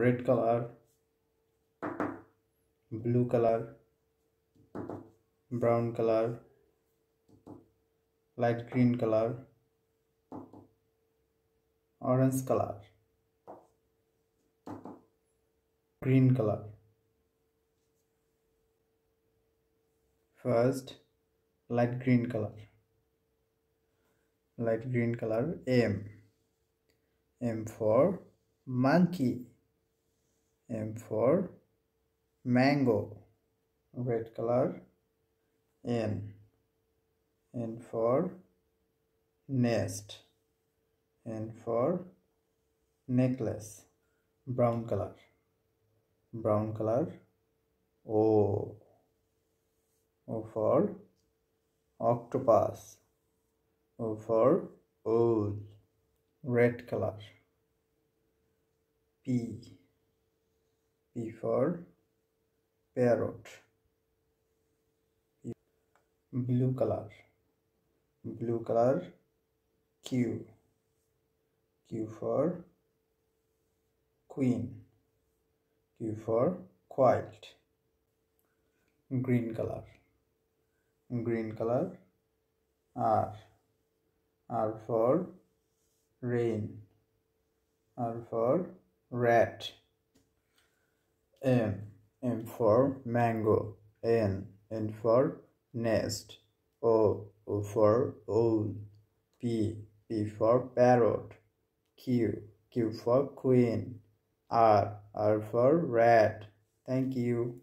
red color, blue color, brown color, light green color, orange color, green color. First, light green color. Light green color, M. M for monkey. M for mango. Red color, N. N for nest. N for necklace. Brown color. Brown color, O. O for octopus. O for owl. Red color, P. P for parrot. Blue color. Blue color, Q. Q for queen. Q for quiet. Green color. Green color, R. R for rain. R for rat. M. M for mango. N. N for nest. O. O for owl. P. P for parrot. Q. Q for queen. R. R for rat. Thank you.